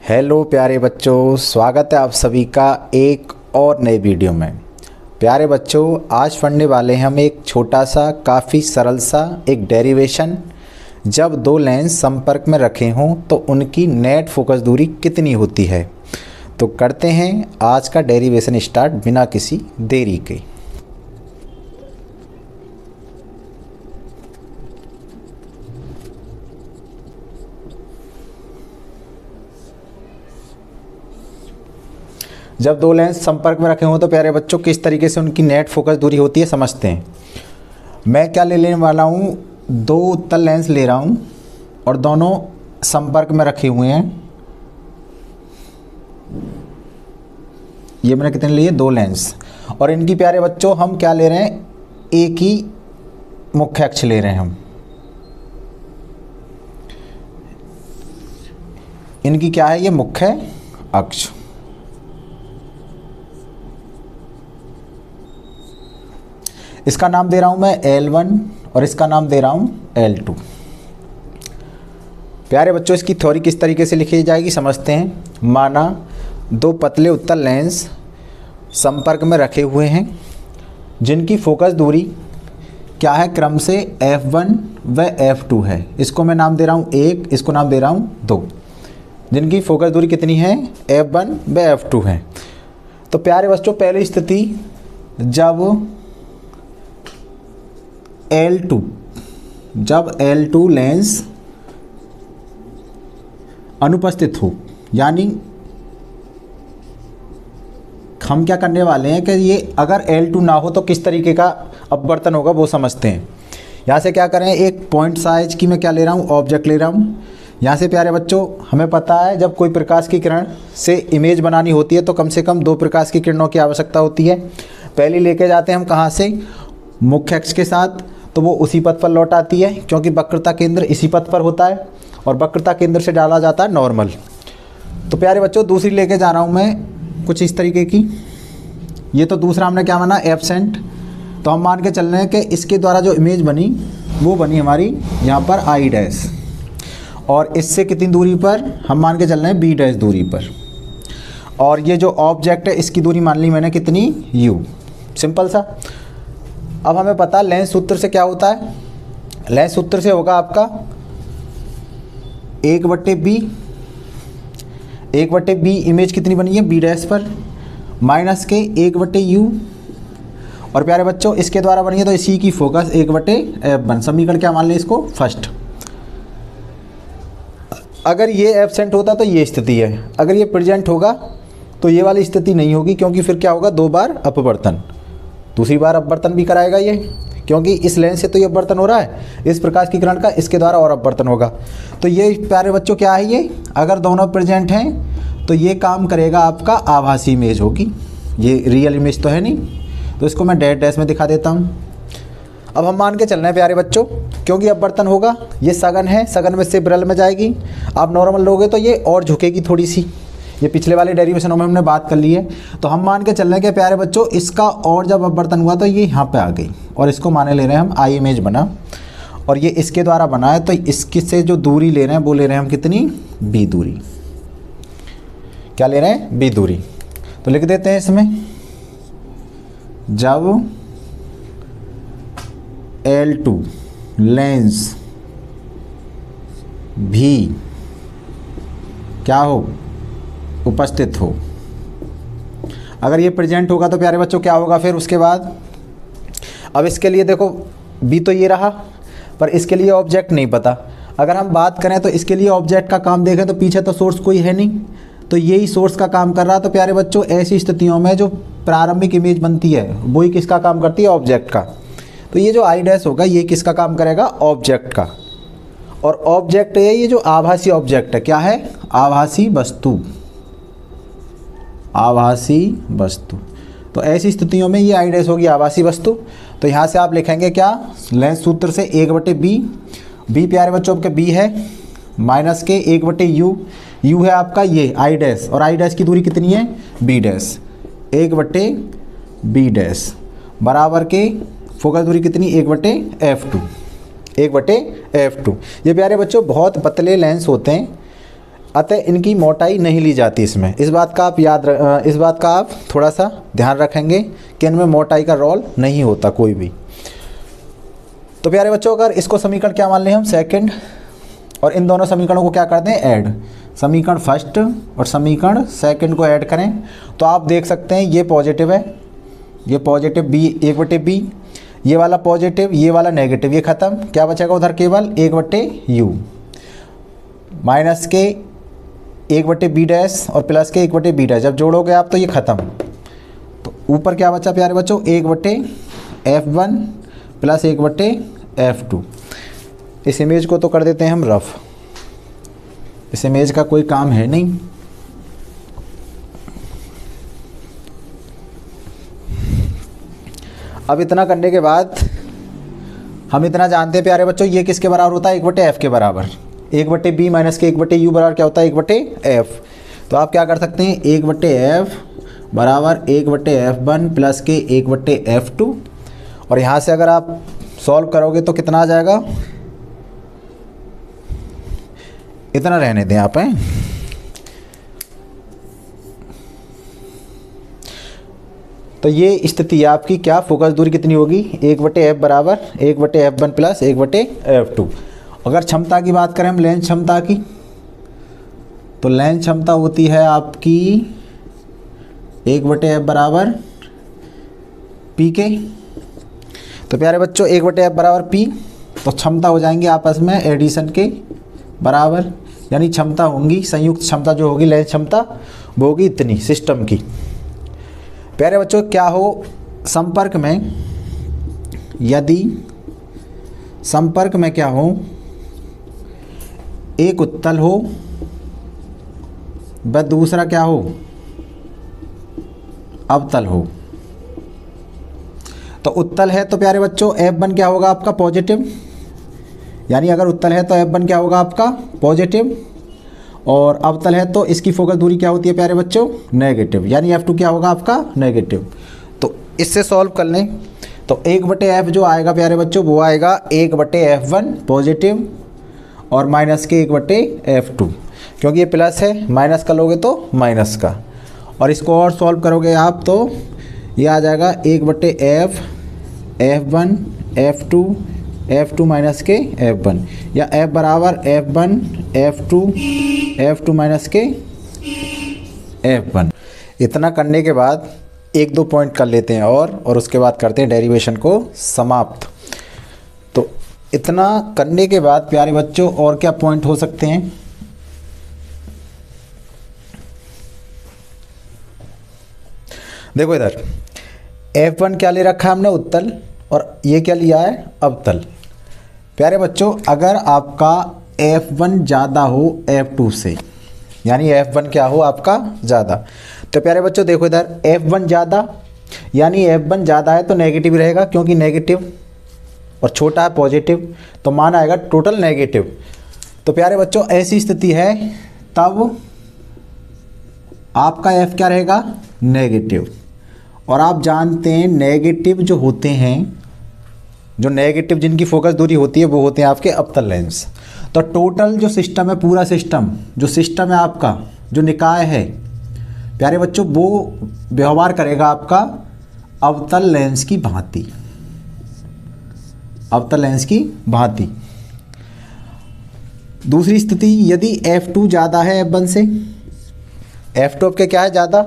Hello प्यारे बच्चों, स्वागत है आप सभी का एक और नए वीडियो में। प्यारे बच्चों, आज पढ़ने वाले हैं हम एक छोटा सा काफ़ी सरल सा एक डेरिवेशन। जब दो लेंस संपर्क में रखे हों तो उनकी नेट फोकस दूरी कितनी होती है। तो करते हैं आज का डेरिवेशन स्टार्ट बिना किसी देरी के। जब दो लेंस संपर्क में रखे हों तो प्यारे बच्चों किस तरीके से उनकी नेट फोकस दूरी होती है समझते हैं। मैं क्या लेने वाला हूँ, दो उत्तल लेंस ले रहा हूँ और दोनों संपर्क में रखे हुए हैं। ये मैंने कितने लिए, दो लेंस, और इनकी प्यारे बच्चों हम क्या ले रहे हैं, एक ही मुख्य अक्ष ले रहे हैं हम। इनकी क्या है, ये मुख्य अक्ष। इसका नाम दे रहा हूं मैं L1 और इसका नाम दे रहा हूं L2। प्यारे बच्चों, इसकी थ्योरी किस तरीके से लिखी जाएगी समझते हैं। माना दो पतले उत्तल लेंस संपर्क में रखे हुए हैं जिनकी फोकस दूरी क्या है, क्रम से F1 व F2 है। इसको मैं नाम दे रहा हूं 1, इसको नाम दे रहा हूं 2। जिनकी फोकस दूरी कितनी है, F1 व F2 है। तो प्यारे बच्चों, पहली स्थिति जब L2 लेंस अनुपस्थित हो, यानी हम क्या करने वाले हैं कि ये अगर L2 ना हो तो किस तरीके का अपवर्तन होगा वो समझते हैं। यहाँ से क्या करें, एक पॉइंट साइज की मैं क्या ले रहा हूँ, ऑब्जेक्ट ले रहा हूँ। यहाँ से प्यारे बच्चों हमें पता है जब कोई प्रकाश की किरण से इमेज बनानी होती है तो कम से कम दो प्रकाश की किरणों की आवश्यकता होती है। पहली लेके जाते हैं हम कहाँ से, मुख्य अक्ष के साथ, तो वो उसी पथ पर लौट आती है क्योंकि वक्रता केंद्र इसी पथ पर होता है और वक्रता केंद्र से डाला जाता है नॉर्मल। तो प्यारे बच्चों दूसरी लेके जा रहा हूँ मैं कुछ इस तरीके की। ये तो दूसरा हमने क्या माना, एब्सेंट। तो हम मान के चल रहे हैं कि इसके द्वारा जो इमेज बनी वो बनी हमारी यहाँ पर आई डैश, और इससे कितनी दूरी पर, हम मान के चल रहे हैं बी डैश दूरी पर। और ये जो ऑब्जेक्ट है इसकी दूरी मान ली मैंने कितनी, यू। सिंपल सा। अब हमें पता है लेंस सूत्र से क्या होता है, लेंस सूत्र से होगा आपका 1/b। 1/b इमेज कितनी बनी है, बी डैश पर, माइनस के 1/u। और प्यारे बच्चों इसके द्वारा बनी है तो इसी की फोकस 1/f1। समीकरण क्या मान लें इसको, फर्स्ट। अगर ये एब्सेंट होता तो ये स्थिति है, अगर ये प्रेजेंट होगा तो ये वाली स्थिति नहीं होगी, क्योंकि फिर क्या होगा, दो बार अपवर्तन, दूसरी बार अपवर्तन भी कराएगा ये, क्योंकि इस लेंस से तो ये अपवर्तन हो रहा है इस प्रकाश की किरण का, इसके द्वारा और अपवर्तन होगा। तो ये प्यारे बच्चों क्या है, ये अगर दोनों प्रेजेंट हैं तो ये काम करेगा आपका आभासी इमेज होगी, ये रियल इमेज तो है नहीं। तो इसको मैं डैश डैश में दिखा देता हूँ। अब हम मान के चल रहे हैं प्यारे बच्चों, क्योंकि अपवर्तन होगा, ये सघन है, सघन में से विरल में जाएगी। आप नॉर्मल लोगे तो ये और झुकेगी थोड़ी सी, ये पिछले वाले डेरिवेशनों में हमने बात कर ली है। तो हम मान के चल रहे हैं कि प्यारे बच्चों इसका और जब अपवर्तन हुआ तो ये यहाँ पे आ गई, और इसको माने ले रहे हैं हम आई इमेज बना, और ये इसके द्वारा बना है। तो इसकी से जो दूरी ले रहे हैं वो ले रहे हैं हम कितनी, बी दूरी। क्या ले रहे हैं, बी दूरी। तो लिख देते हैं इसमें, जब L2 लेंस भी क्या हो, उपस्थित हो। अगर ये प्रेजेंट होगा तो प्यारे बच्चों क्या होगा फिर उसके बाद। अब इसके लिए देखो, बी तो ये रहा, पर इसके लिए ऑब्जेक्ट नहीं पता। अगर हम बात करें तो इसके लिए ऑब्जेक्ट का काम देखें तो पीछे तो सोर्स कोई है नहीं, तो यही सोर्स का काम कर रहा। तो प्यारे बच्चों ऐसी स्थितियों में जो प्रारंभिक इमेज बनती है वही किसका काम करती है, ऑब्जेक्ट का। तो ये जो आई डैश होगा ये किसका काम करेगा, ऑब्जेक्ट का। और ऑब्जेक्ट है ये जो आभासी ऑब्जेक्ट है, क्या है, आभासी वस्तु, आभासी वस्तु। तो ऐसी स्थितियों में ये आई डैश होगी आभासी वस्तु। तो यहाँ से आप लिखेंगे क्या, लेंस सूत्र से 1/b। बी प्यारे बच्चों आपके बी है, माइनस के 1/u। यू है आपका ये आई डैश, और आई डैश की दूरी कितनी है, बी डैश। 1/b डैश बराबर के फोकस दूरी कितनी, 1/f2। 1/f2। ये प्यारे बच्चों बहुत पतले लेंस होते हैं, अतः इनकी मोटाई नहीं ली जाती इसमें। इस बात का आप थोड़ा सा ध्यान रखेंगे कि इनमें मोटाई का रोल नहीं होता कोई भी। तो प्यारे बच्चों, अगर इसको समीकरण क्या मान लें हम, सेकंड, और इन दोनों समीकरणों को क्या करते हैं, ऐड। समीकरण फर्स्ट और समीकरण सेकंड को ऐड करें तो आप देख सकते हैं ये पॉजिटिव है, ये पॉजिटिव बी 1/b, ये वाला पॉजिटिव, ये वाला नेगेटिव, ये खत्म। क्या बचेगा उधर, केवल 1/u, माइनस के 1/b डैश और प्लस के 1/b डैश। जब जोड़ोगे आप तो ये खत्म। तो ऊपर क्या बचा प्यारे बच्चों, 1/f1 प्लस 1/f2। इस इमेज को तो कर देते हैं हम रफ, इस इमेज का कोई काम है नहीं। अब इतना करने के बाद हम इतना जानते हैं प्यारे बच्चों, ये किसके बराबर होता है, 1/f के बराबर। 1/b माइनस के 1/u बराबर क्या होता है, 1/f। तो आप क्या कर सकते हैं, 1/f बराबर 1/f1 प्लस के 1/f2। और यहाँ से अगर आप सॉल्व करोगे तो कितना आ जाएगा, इतना रहने दें आप हैं। तो ये स्थिति आपकी क्या, फोकस दूरी कितनी होगी, 1/f बराबर 1/f1 प्लस 1/f2। अगर क्षमता की बात करें हम, लेंस क्षमता की, तो लेंस क्षमता होती है आपकी 1/f बराबर p के। तो प्यारे बच्चों 1/f बराबर p, तो क्षमता हो जाएंगे आपस में एडिशन के बराबर, यानी क्षमता होंगी, संयुक्त क्षमता जो होगी लेंस क्षमता वो होगी इतनी सिस्टम की। प्यारे बच्चों क्या हो, संपर्क में, यदि संपर्क में क्या हो, एक उत्तल हो व दूसरा क्या हो, अवतल हो। तो उत्तल है तो प्यारे बच्चों F1 क्या होगा आपका, पॉजिटिव, यानी अगर उत्तल है तो F1 क्या होगा आपका, पॉजिटिव, और अवतल है तो इसकी फोकस दूरी क्या होती है प्यारे बच्चों, नेगेटिव, यानी F2 क्या होगा आपका, नेगेटिव। तो इससे सॉल्व कर लें तो 1/f जो आएगा प्यारे बच्चों वो आएगा 1/f1 पॉजिटिव और माइनस के 1/f2, क्योंकि ये प्लस है, माइनस का लोगे तो माइनस का। और इसको और सॉल्व करोगे आप तो ये आ जाएगा 1/f f1 f2 f2 minus के f1, या f बराबर f1 f2 माइनस के f1। इतना करने के बाद 1-2 पॉइंट कर लेते हैं और उसके बाद करते हैं डेरिवेशन को समाप्त। तो इतना करने के बाद प्यारे बच्चों और क्या पॉइंट हो सकते हैं, देखो इधर F1 क्या ले रखा है हमने, उत्तल, और ये क्या लिया है, अवतल। प्यारे बच्चों अगर आपका F1 ज़्यादा हो F2 से, यानी F1 क्या हो आपका ज़्यादा, तो प्यारे बच्चों देखो इधर F1 ज़्यादा, यानी F1 ज़्यादा है तो नेगेटिव रहेगा, क्योंकि नेगेटिव और छोटा है पॉजिटिव, तो मान आएगा टोटल नेगेटिव। तो प्यारे बच्चों ऐसी स्थिति है तब आपका F क्या रहेगा, नेगेटिव। और आप जानते हैं नेगेटिव जो होते हैं, जो नेगेटिव जिनकी फोकस दूरी होती है वो होते हैं आपके अवतल लेंस। तो टोटल जो सिस्टम है, पूरा सिस्टम, जो सिस्टम है आपका, जो निकाय है प्यारे बच्चों, वो व्यवहार करेगा आपका अवतल लेंस की भांति, अवतल लेंस की भांति। दूसरी स्थिति, यदि F2 ज़्यादा है F1 से, F2 आपके क्या है ज़्यादा,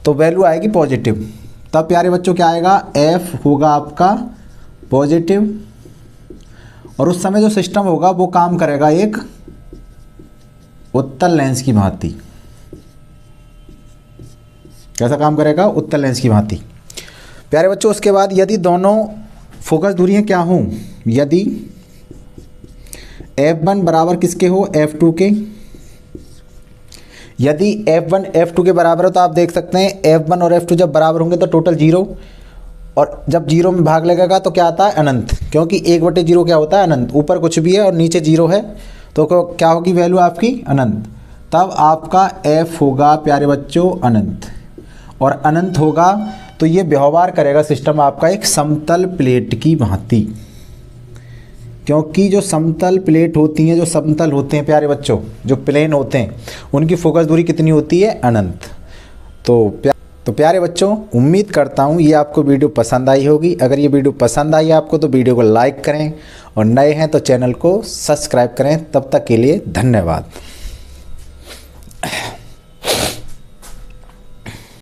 तो वैल्यू आएगी पॉजिटिव। तब प्यारे बच्चों क्या आएगा, F होगा आपका पॉजिटिव, और उस समय जो सिस्टम होगा वो काम करेगा एक उत्तल लेंस की भांति। कैसा काम करेगा, उत्तल लेंस की भांति। प्यारे बच्चों उसके बाद यदि दोनों फोकस दूरियां क्या हों, यदि F1 बराबर किसके हो, F2 के, यदि F1 F2 के बराबर हो तो आप देख सकते हैं F1 और F2 जब बराबर होंगे तो टोटल 0, और जब 0 में भाग लगेगा तो क्या आता है, अनंत, क्योंकि 1/0 क्या होता है, अनंत। ऊपर कुछ भी है और नीचे 0 है तो क्या होगी वैल्यू आपकी, अनंत। तब आपका F होगा प्यारे बच्चों अनंत, और अनंत होगा तो ये व्यवहार करेगा सिस्टम आपका एक समतल प्लेट की भांति। क्योंकि जो समतल प्लेट होती हैं, जो समतल होते हैं प्यारे बच्चों, जो प्लेन होते हैं, उनकी फोकस दूरी कितनी होती है? अनंत। तो प्यारे बच्चों, उम्मीद करता हूँ ये आपको वीडियो पसंद आई होगी। अगर ये वीडियो पसंद आई आपको तो वीडियो को लाइक करें और नए हैं तो चैनल को सब्सक्राइब करें। तब तक के लिए धन्यवाद।